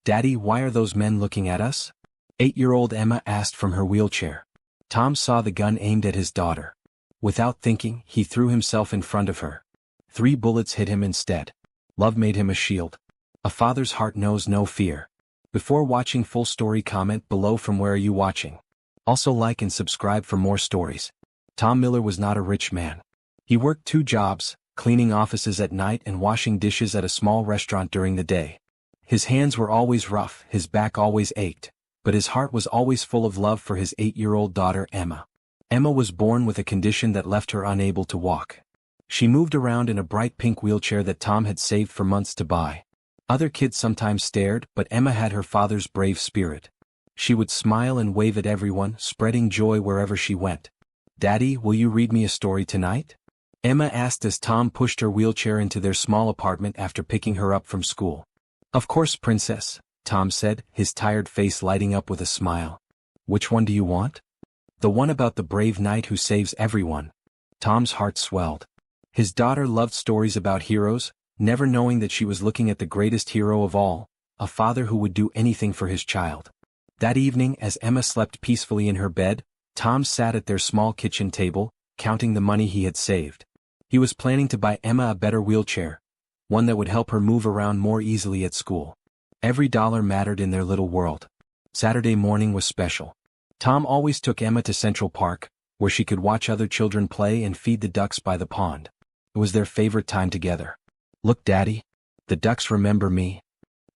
"Daddy, why are those men looking at us?" 8-year-old Emma asked from her wheelchair. Tom saw the gun aimed at his daughter. Without thinking, he threw himself in front of her. 3 bullets hit him instead. Love made him a shield. A father's heart knows no fear. Before watching full story, comment below from where are you watching. Also like and subscribe for more stories. Tom Miller was not a rich man. He worked 2 jobs, cleaning offices at night and washing dishes at a small restaurant during the day. His hands were always rough, his back always ached, but his heart was always full of love for his 8-year-old daughter Emma. Emma was born with a condition that left her unable to walk. She moved around in a bright pink wheelchair that Tom had saved for months to buy. Other kids sometimes stared, but Emma had her father's brave spirit. She would smile and wave at everyone, spreading joy wherever she went. "Daddy, will you read me a story tonight?" Emma asked as Tom pushed her wheelchair into their small apartment after picking her up from school. "Of course, princess," Tom said, his tired face lighting up with a smile. "Which one do you want?" "The one about the brave knight who saves everyone." Tom's heart swelled. His daughter loved stories about heroes, never knowing that she was looking at the greatest hero of all, a father who would do anything for his child. That evening, as Emma slept peacefully in her bed, Tom sat at their small kitchen table, counting the money he had saved. He was planning to buy Emma a better wheelchair, one that would help her move around more easily at school. Every dollar mattered in their little world. Saturday morning was special. Tom always took Emma to Central Park, where she could watch other children play and feed the ducks by the pond. It was their favorite time together. "Look, Daddy. The ducks remember me."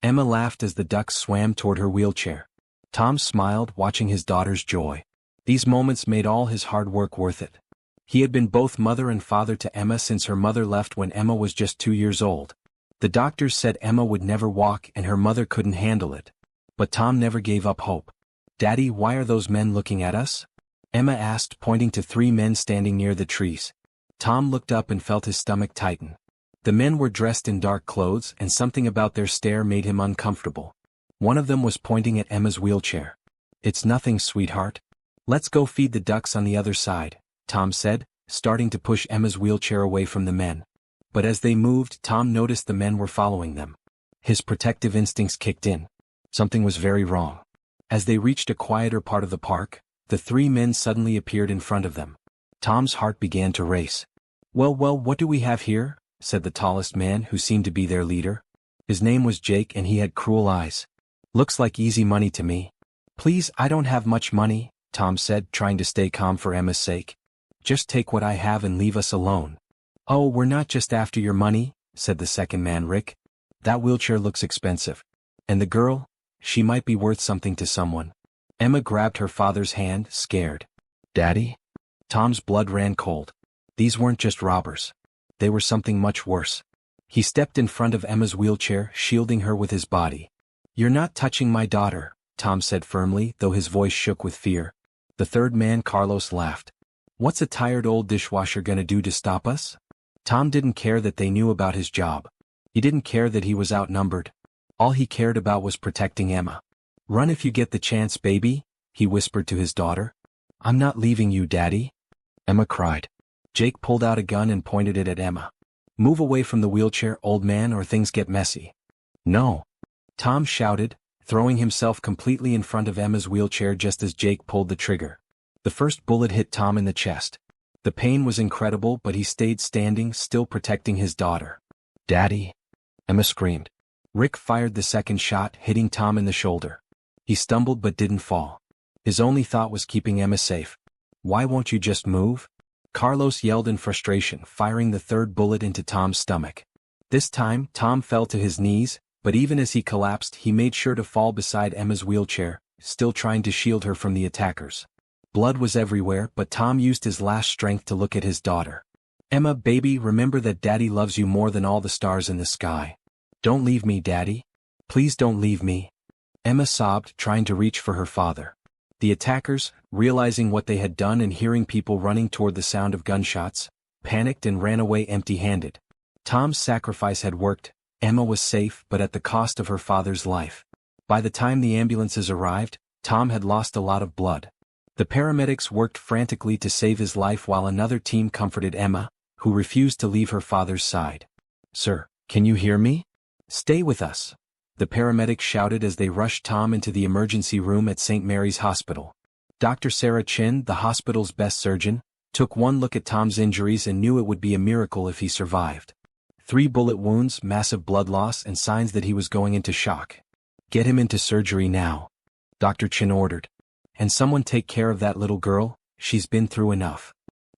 Emma laughed as the ducks swam toward her wheelchair. Tom smiled, watching his daughter's joy. These moments made all his hard work worth it. He had been both mother and father to Emma since her mother left when Emma was just 2 years old. The doctors said Emma would never walk and her mother couldn't handle it. But Tom never gave up hope. "Daddy, why are those men looking at us?" Emma asked, pointing to 3 men standing near the trees. Tom looked up and felt his stomach tighten. The men were dressed in dark clothes, and something about their stare made him uncomfortable. One of them was pointing at Emma's wheelchair. "It's nothing, sweetheart. Let's go feed the ducks on the other side," Tom said, starting to push Emma's wheelchair away from the men. But as they moved, Tom noticed the men were following them. His protective instincts kicked in. Something was very wrong. As they reached a quieter part of the park, the 3 men suddenly appeared in front of them. Tom's heart began to race. Well, what do we have here?" said the tallest man, who seemed to be their leader. His name was Jake and he had cruel eyes. "Looks like easy money to me." "Please, I don't have much money," Tom said, trying to stay calm for Emma's sake. "Just take what I have and leave us alone." "Oh, we're not just after your money," said the second man, Rick. "That wheelchair looks expensive. And the girl? She might be worth something to someone." Emma grabbed her father's hand, scared. "Daddy?" Tom's blood ran cold. These weren't just robbers. They were something much worse. He stepped in front of Emma's wheelchair, shielding her with his body. "You're not touching my daughter," Tom said firmly, though his voice shook with fear. The third man, Carlos, laughed. "What's a tired old dishwasher gonna do to stop us?" Tom didn't care that they knew about his job. He didn't care that he was outnumbered. All he cared about was protecting Emma. "Run if you get the chance, baby," he whispered to his daughter. "I'm not leaving you, Daddy," Emma cried. Jake pulled out a gun and pointed it at Emma. "Move away from the wheelchair, old man, or things get messy." "No!" Tom shouted, throwing himself completely in front of Emma's wheelchair just as Jake pulled the trigger. The first bullet hit Tom in the chest. The pain was incredible, but he stayed standing, still protecting his daughter. "Daddy!" Emma screamed. Rick fired the second shot, hitting Tom in the shoulder. He stumbled but didn't fall. His only thought was keeping Emma safe. "Why won't you just move?" Carlos yelled in frustration, firing the third bullet into Tom's stomach. This time, Tom fell to his knees, but even as he collapsed, he made sure to fall beside Emma's wheelchair, still trying to shield her from the attackers. Blood was everywhere, but Tom used his last strength to look at his daughter. "Emma, baby, remember that Daddy loves you more than all the stars in the sky. Don't leave me, Daddy. Please don't leave me." Emma sobbed, trying to reach for her father. The attackers, realizing what they had done and hearing people running toward the sound of gunshots, panicked and ran away empty-handed. Tom's sacrifice had worked. Emma was safe, but at the cost of her father's life. By the time the ambulances arrived, Tom had lost a lot of blood. The paramedics worked frantically to save his life while another team comforted Emma, who refused to leave her father's side. "Sir, can you hear me? Stay with us. the paramedics shouted as they rushed Tom into the emergency room at St. Mary's Hospital. Dr. Sarah Chin, the hospital's best surgeon, took one look at Tom's injuries and knew it would be a miracle if he survived. 3 bullet wounds, massive blood loss, and signs that he was going into shock. "Get him into surgery now," Dr. Chin ordered. "And someone take care of that little girl, she's been through enough."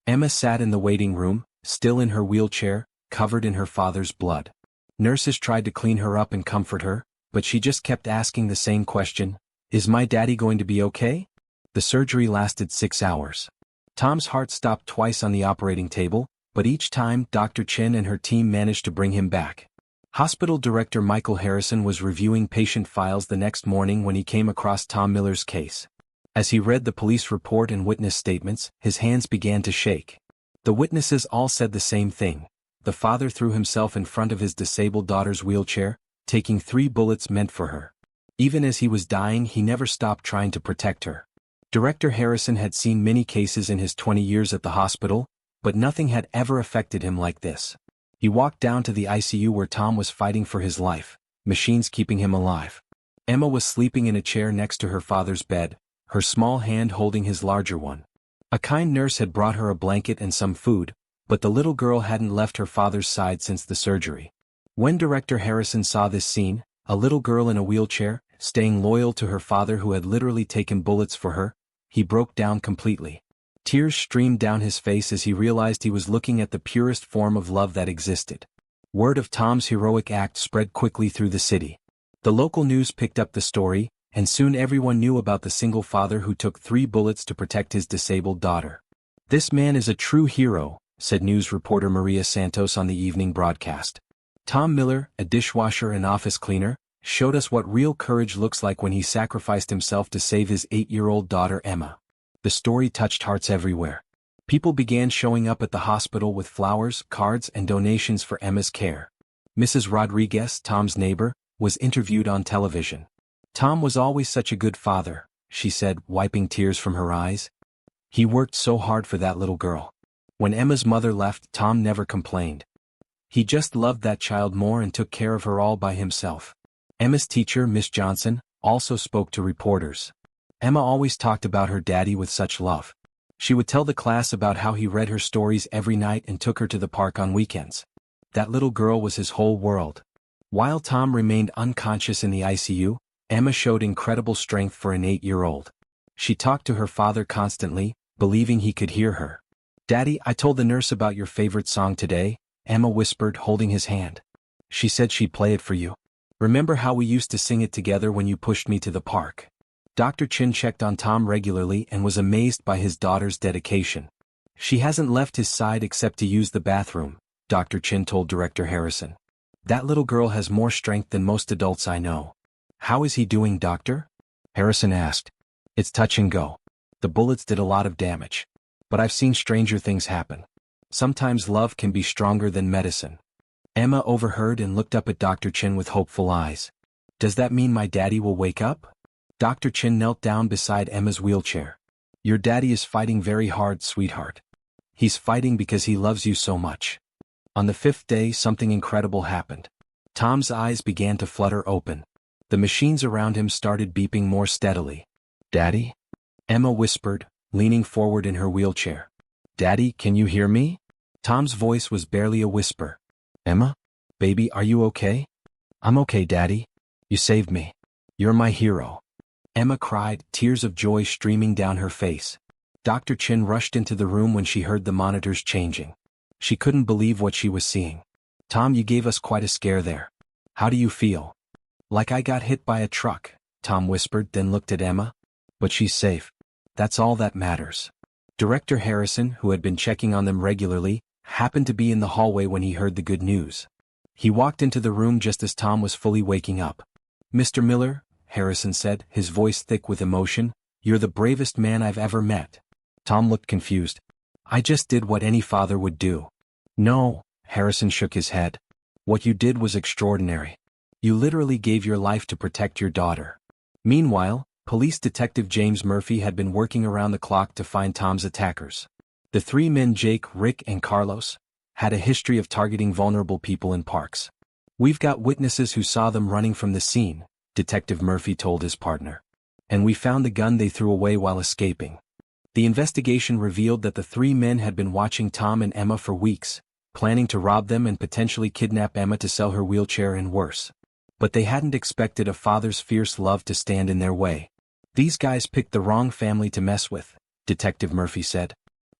Emma sat in the waiting room, still in her wheelchair, covered in her father's blood. Nurses tried to clean her up and comfort her, but she just kept asking the same question, "Is my daddy going to be okay?" The surgery lasted 6 hours. Tom's heart stopped twice on the operating table, but each time Dr. Chin and her team managed to bring him back. Hospital Director Michael Harrison was reviewing patient files the next morning when he came across Tom Miller's case. As he read the police report and witness statements, his hands began to shake. The witnesses all said the same thing. The father threw himself in front of his disabled daughter's wheelchair, taking 3 bullets meant for her. Even as he was dying, he never stopped trying to protect her. Director Harrison had seen many cases in his 20 years at the hospital, but nothing had ever affected him like this. He walked down to the ICU where Tom was fighting for his life, machines keeping him alive. Emma was sleeping in a chair next to her father's bed, her small hand holding his larger one. A kind nurse had brought her a blanket and some food, but the little girl hadn't left her father's side since the surgery. When Director Harrison saw this scene, a little girl in a wheelchair, staying loyal to her father who had literally taken bullets for her, he broke down completely. Tears streamed down his face as he realized he was looking at the purest form of love that existed. Word of Tom's heroic act spread quickly through the city. The local news picked up the story, and soon everyone knew about the single father who took 3 bullets to protect his disabled daughter. "This man is a true hero," said news reporter Maria Santos on the evening broadcast. "Tom Miller, a dishwasher and office cleaner, showed us what real courage looks like when he sacrificed himself to save his 8-year-old daughter Emma." The story touched hearts everywhere. People began showing up at the hospital with flowers, cards, and donations for Emma's care. Mrs. Rodriguez, Tom's neighbor, was interviewed on television. "Tom was always such a good father," she said, wiping tears from her eyes. "He worked so hard for that little girl. When Emma's mother left, Tom never complained. He just loved that child more and took care of her all by himself." Emma's teacher, Miss Johnson, also spoke to reporters. "Emma always talked about her daddy with such love. She would tell the class about how he read her stories every night and took her to the park on weekends. That little girl was his whole world." While Tom remained unconscious in the ICU, Emma showed incredible strength for an 8-year-old. She talked to her father constantly, believing he could hear her. "Daddy, I told the nurse about your favorite song today," Emma whispered, holding his hand. "She said she'd play it for you. Remember how we used to sing it together when you pushed me to the park?" Dr. Chin checked on Tom regularly and was amazed by his daughter's dedication. "She hasn't left his side except to use the bathroom," Dr. Chin told Director Harrison. "That little girl has more strength than most adults I know." "How is he doing, doctor?" Harrison asked. "It's touch and go. The bullets did a lot of damage. But I've seen stranger things happen. Sometimes love can be stronger than medicine." Emma overheard and looked up at Dr. Chin with hopeful eyes. "Does that mean my daddy will wake up?" Dr. Chin knelt down beside Emma's wheelchair. "Your daddy is fighting very hard, sweetheart. He's fighting because he loves you so much." On the 5th day, something incredible happened. Tom's eyes began to flutter open. The machines around him started beeping more steadily. "Daddy?" Emma whispered, leaning forward in her wheelchair. "Daddy, can you hear me?" Tom's voice was barely a whisper. "Emma? Baby, are you okay?" "I'm okay, Daddy. You saved me. You're my hero." Emma cried, tears of joy streaming down her face. Dr. Chin rushed into the room when she heard the monitors changing. She couldn't believe what she was seeing. "Tom, you gave us quite a scare there. How do you feel?" "Like I got hit by a truck," Tom whispered, then looked at Emma. "But she's safe. That's all that matters." Director Harrison, who had been checking on them regularly, happened to be in the hallway when he heard the good news. He walked into the room just as Tom was fully waking up. "Mr. Miller," Harrison said, his voice thick with emotion, "you're the bravest man I've ever met." Tom looked confused. "I just did what any father would do." "No," Harrison shook his head. "What you did was extraordinary. You literally gave your life to protect your daughter." Meanwhile, Police Detective James Murphy had been working around the clock to find Tom's attackers. The 3 men, Jake, Rick, and Carlos, had a history of targeting vulnerable people in parks. "We've got witnesses who saw them running from the scene," Detective Murphy told his partner. "And we found the gun they threw away while escaping." The investigation revealed that the three men had been watching Tom and Emma for weeks, planning to rob them and potentially kidnap Emma to sell her wheelchair and worse. But they hadn't expected a father's fierce love to stand in their way. "These guys picked the wrong family to mess with," Detective Murphy said.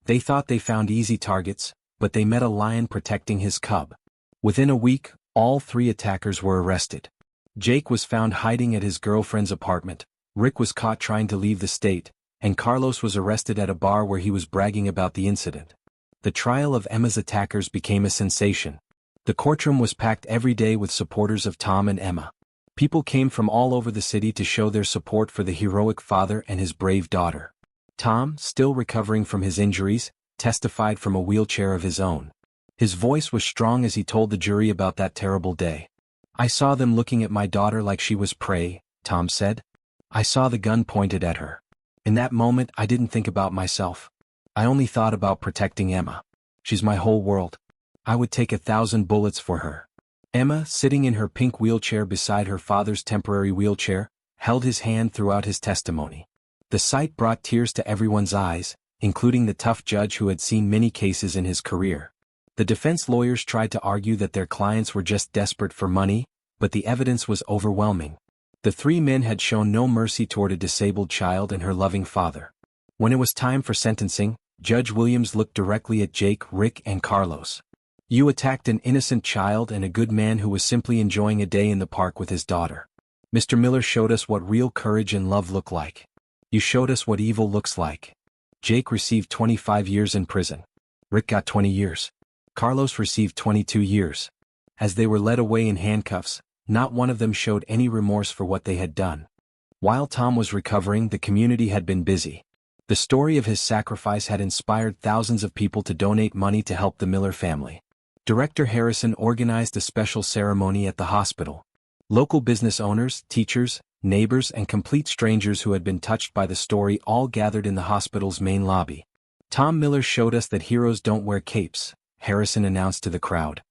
"They thought they found easy targets, but they met a lion protecting his cub." Within a week, all three attackers were arrested. Jake was found hiding at his girlfriend's apartment, Rick was caught trying to leave the state, and Carlos was arrested at a bar where he was bragging about the incident. The trial of Emma's attackers became a sensation. The courtroom was packed every day with supporters of Tom and Emma. People came from all over the city to show their support for the heroic father and his brave daughter. Tom, still recovering from his injuries, testified from a wheelchair of his own. His voice was strong as he told the jury about that terrible day. "I saw them looking at my daughter like she was prey," Tom said. "I saw the gun pointed at her. In that moment I didn't think about myself. I only thought about protecting Emma. She's my whole world. I would take 1,000 bullets for her." Emma, sitting in her pink wheelchair beside her father's temporary wheelchair, held his hand throughout his testimony. The sight brought tears to everyone's eyes, including the tough judge who had seen many cases in his career. The defense lawyers tried to argue that their clients were just desperate for money, but the evidence was overwhelming. The three men had shown no mercy toward a disabled child and her loving father. When it was time for sentencing, Judge Williams looked directly at Jake, Rick, and Carlos. "You attacked an innocent child and a good man who was simply enjoying a day in the park with his daughter. Mr. Miller showed us what real courage and love look like. You showed us what evil looks like." Jake received 25 years in prison. Rick got 20 years. Carlos received 22 years. As they were led away in handcuffs, not one of them showed any remorse for what they had done. While Tom was recovering, the community had been busy. The story of his sacrifice had inspired thousands of people to donate money to help the Miller family. Director Harrison organized a special ceremony at the hospital. Local business owners, teachers, neighbors, and complete strangers who had been touched by the story all gathered in the hospital's main lobby. "Tom Miller showed us that heroes don't wear capes," Harrison announced to the crowd.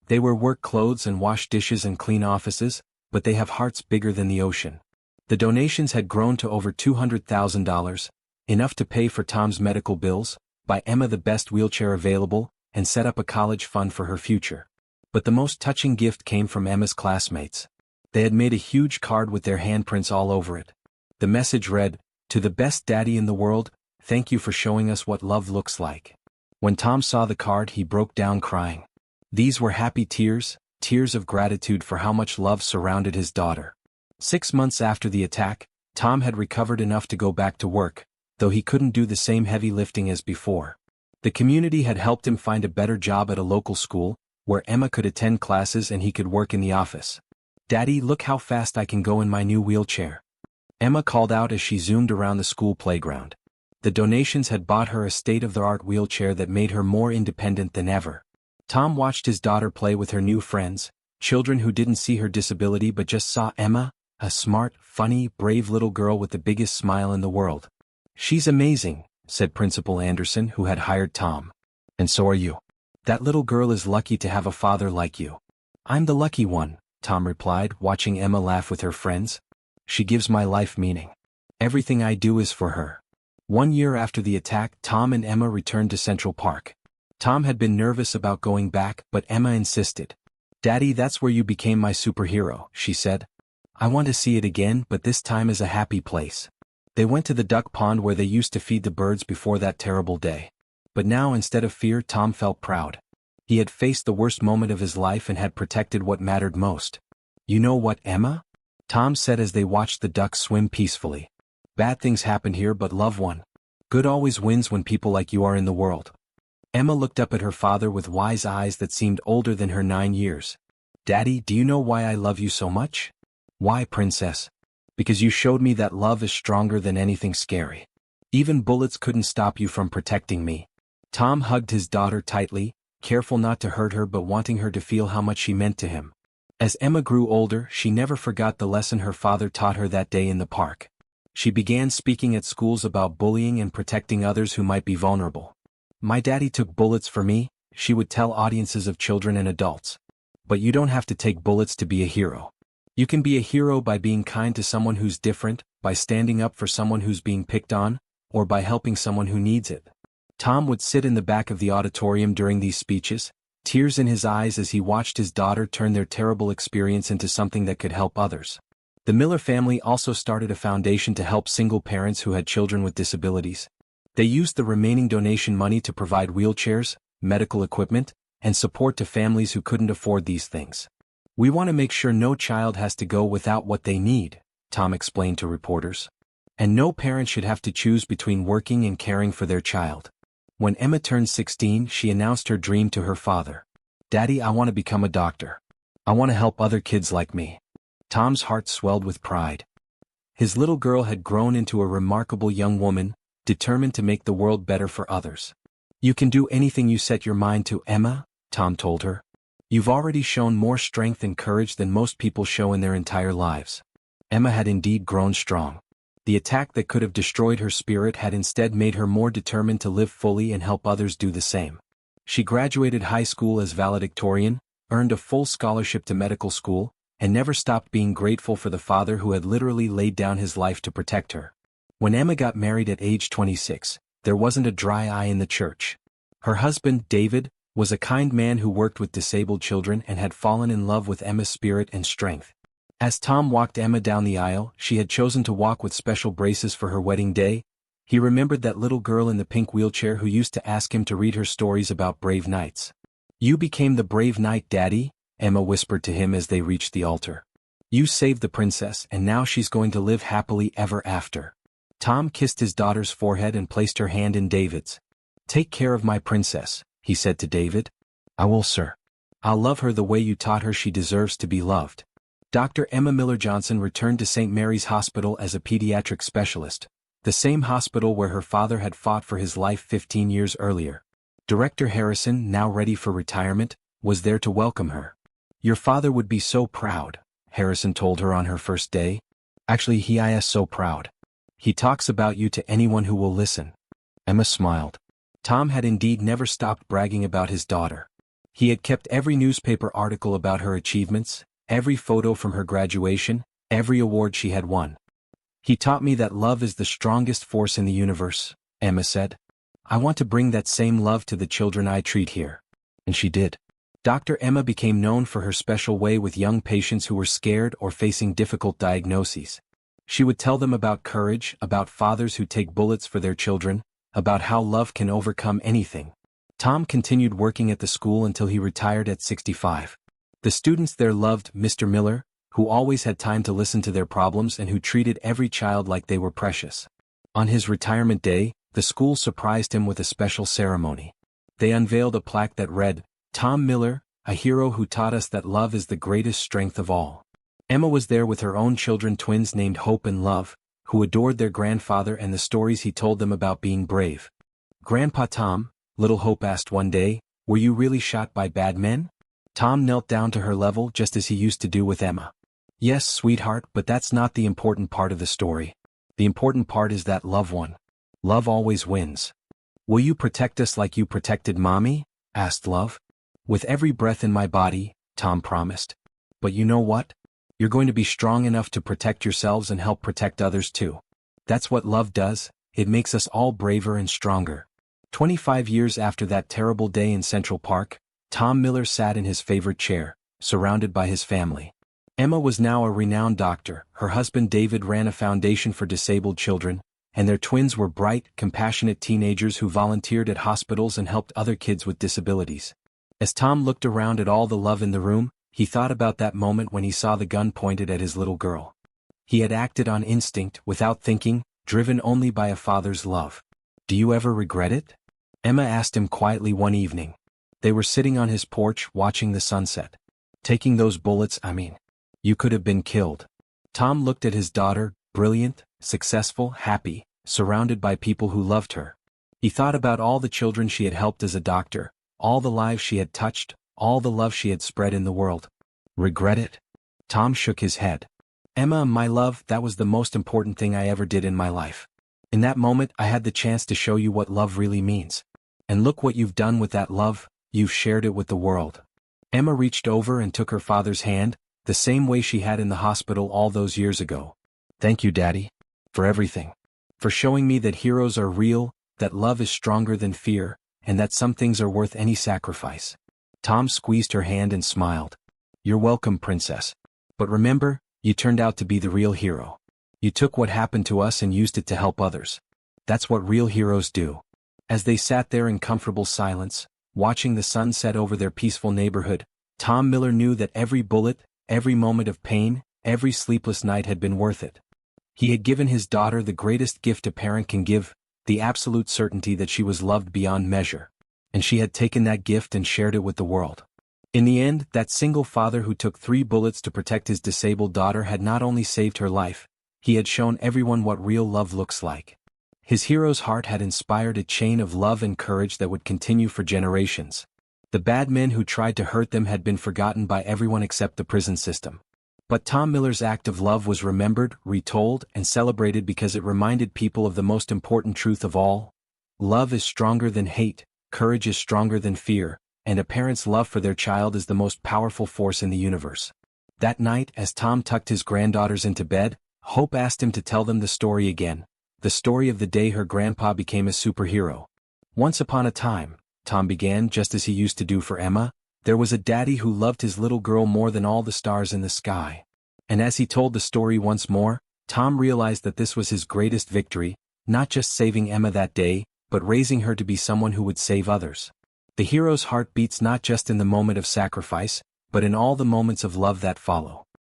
"They wear work clothes and wash dishes and clean offices, but they have hearts bigger than the ocean." The donations had grown to over $200,000, enough to pay for Tom's medical bills, buy Emma the best wheelchair available, and set up a college fund for her future. But the most touching gift came from Emma's classmates. They had made a huge card with their handprints all over it. The message read, "To the best daddy in the world, thank you for showing us what love looks like." When Tom saw the card, he broke down crying. These were happy tears, tears of gratitude for how much love surrounded his daughter. 6 months after the attack, Tom had recovered enough to go back to work, though he couldn't do the same heavy lifting as before. The community had helped him find a better job at a local school, where Emma could attend classes and he could work in the office. "Daddy, look how fast I can go in my new wheelchair," Emma called out as she zoomed around the school playground. The donations had bought her a state-of-the-art wheelchair that made her more independent than ever. Tom watched his daughter play with her new friends, children who didn't see her disability but just saw Emma, a smart, funny, brave little girl with the biggest smile in the world. "She's amazing," said Principal Anderson, who had hired Tom. "And so are you. That little girl is lucky to have a father like you." "I'm the lucky one," Tom replied, watching Emma laugh with her friends. "She gives my life meaning. Everything I do is for her." 1 year after the attack, Tom and Emma returned to Central Park. Tom had been nervous about going back, but Emma insisted. "Daddy, that's where you became my superhero," she said. "I want to see it again, but this time as a happy place." They went to the duck pond where they used to feed the birds before that terrible day. But now, instead of fear, Tom felt proud. He had faced the worst moment of his life and had protected what mattered most. "You know what, Emma?" Tom said as they watched the ducks swim peacefully. "Bad things happen here, but love won. Good always wins when people like you are in the world." Emma looked up at her father with wise eyes that seemed older than her 9 years. "Daddy, do you know why I love you so much?" "Why, princess?" "Because you showed me that love is stronger than anything scary. Even bullets couldn't stop you from protecting me." Tom hugged his daughter tightly, careful not to hurt her but wanting her to feel how much she meant to him. As Emma grew older, she never forgot the lesson her father taught her that day in the park. She began speaking at schools about bullying and protecting others who might be vulnerable. "My daddy took bullets for me," she would tell audiences of children and adults. But you don't have to take bullets to be a hero. You can be a hero by being kind to someone who's different, by standing up for someone who's being picked on, or by helping someone who needs it. Tom would sit in the back of the auditorium during these speeches, tears in his eyes as he watched his daughter turn their terrible experience into something that could help others. The Miller family also started a foundation to help single parents who had children with disabilities. They used the remaining donation money to provide wheelchairs, medical equipment, and support to families who couldn't afford these things. "We want to make sure no child has to go without what they need," Tom explained to reporters. "And no parent should have to choose between working and caring for their child." When Emma turned 16, she announced her dream to her father. "Daddy, I want to become a doctor. I want to help other kids like me." Tom's heart swelled with pride. His little girl had grown into a remarkable young woman, determined to make the world better for others. "You can do anything you set your mind to, Emma," Tom told her. "You've already shown more strength and courage than most people show in their entire lives." Emma had indeed grown strong. The attack that could have destroyed her spirit had instead made her more determined to live fully and help others do the same. She graduated high school as valedictorian, earned a full scholarship to medical school, and never stopped being grateful for the father who had literally laid down his life to protect her. When Emma got married at age 26, there wasn't a dry eye in the church. Her husband, David, was a kind man who worked with disabled children and had fallen in love with Emma's spirit and strength. As Tom walked Emma down the aisle, she had chosen to walk with special braces for her wedding day. He remembered that little girl in the pink wheelchair who used to ask him to read her stories about brave knights. "You became the brave knight, Daddy," Emma whispered to him as they reached the altar. "You saved the princess and now she's going to live happily ever after." Tom kissed his daughter's forehead and placed her hand in David's. "Take care of my princess," he said to David. "I will, sir. I'll love her the way you taught her she deserves to be loved." Dr. Emma Miller Johnson returned to St. Mary's Hospital as a pediatric specialist, the same hospital where her father had fought for his life 15 years earlier. Director Harrison, now ready for retirement, was there to welcome her. "Your father would be so proud," Harrison told her on her first day. "Actually, he is so proud. He talks about you to anyone who will listen." Emma smiled. Tom had indeed never stopped bragging about his daughter. He had kept every newspaper article about her achievements, every photo from her graduation, every award she had won. "He taught me that love is the strongest force in the universe," Emma said. "I want to bring that same love to the children I treat here." And she did. Dr. Emma became known for her special way with young patients who were scared or facing difficult diagnoses. She would tell them about courage, about fathers who take bullets for their children, about how love can overcome anything. Tom continued working at the school until he retired at 65. The students there loved Mr. Miller, who always had time to listen to their problems and who treated every child like they were precious. On his retirement day, the school surprised him with a special ceremony. They unveiled a plaque that read, "Tom Miller, a hero who taught us that love is the greatest strength of all." Emma was there with her own children, twins named Hope and Love, who adored their grandfather and the stories he told them about being brave. "Grandpa Tom," little Hope asked one day, "were you really shot by bad men?" Tom knelt down to her level just as he used to do with Emma. "Yes, sweetheart, but that's not the important part of the story. The important part is that love won. Love always wins." "Will you protect us like you protected Mommy?" asked Love. "With every breath in my body," Tom promised. "But you know what? You're going to be strong enough to protect yourselves and help protect others too. That's what love does, it makes us all braver and stronger." 25 years after that terrible day in Central Park, Tom Miller sat in his favorite chair, surrounded by his family. Emma was now a renowned doctor, her husband David ran a foundation for disabled children, and their twins were bright, compassionate teenagers who volunteered at hospitals and helped other kids with disabilities. As Tom looked around at all the love in the room, he thought about that moment when he saw the gun pointed at his little girl. He had acted on instinct, without thinking, driven only by a father's love. "Do you ever regret it?" Emma asked him quietly one evening. They were sitting on his porch watching the sunset. "Taking those bullets, you could have been killed." Tom looked at his daughter, brilliant, successful, happy, surrounded by people who loved her. He thought about all the children she had helped as a doctor, all the lives she had touched, all the love she had spread in the world. "Regret it?" Tom shook his head. "Emma, my love, that was the most important thing I ever did in my life. In that moment I had the chance to show you what love really means. And look what you've done with that love, you've shared it with the world." Emma reached over and took her father's hand, the same way she had in the hospital all those years ago. "Thank you, Daddy. For everything. For showing me that heroes are real, that love is stronger than fear, and that some things are worth any sacrifice." Tom squeezed her hand and smiled. "You're welcome, Princess. But remember, you turned out to be the real hero. You took what happened to us and used it to help others. That's what real heroes do." As they sat there in comfortable silence, watching the sun set over their peaceful neighborhood, Tom Miller knew that every bullet, every moment of pain, every sleepless night had been worth it. He had given his daughter the greatest gift a parent can give, the absolute certainty that she was loved beyond measure. And she had taken that gift and shared it with the world. In the end, that single father who took 3 bullets to protect his disabled daughter had not only saved her life, he had shown everyone what real love looks like. His hero's heart had inspired a chain of love and courage that would continue for generations. The bad men who tried to hurt them had been forgotten by everyone except the prison system. But Tom Miller's act of love was remembered, retold, and celebrated because it reminded people of the most important truth of all. Love is stronger than hate, courage is stronger than fear, and a parent's love for their child is the most powerful force in the universe. That night, as Tom tucked his granddaughters into bed, Hope asked him to tell them the story again, the story of the day her grandpa became a superhero. "Once upon a time," Tom began just as he used to do for Emma, "there was a daddy who loved his little girl more than all the stars in the sky." And as he told the story once more, Tom realized that this was his greatest victory, not just saving Emma that day, but raising her to be someone who would save others. The hero's heart beats not just in the moment of sacrifice, but in all the moments of love that follow.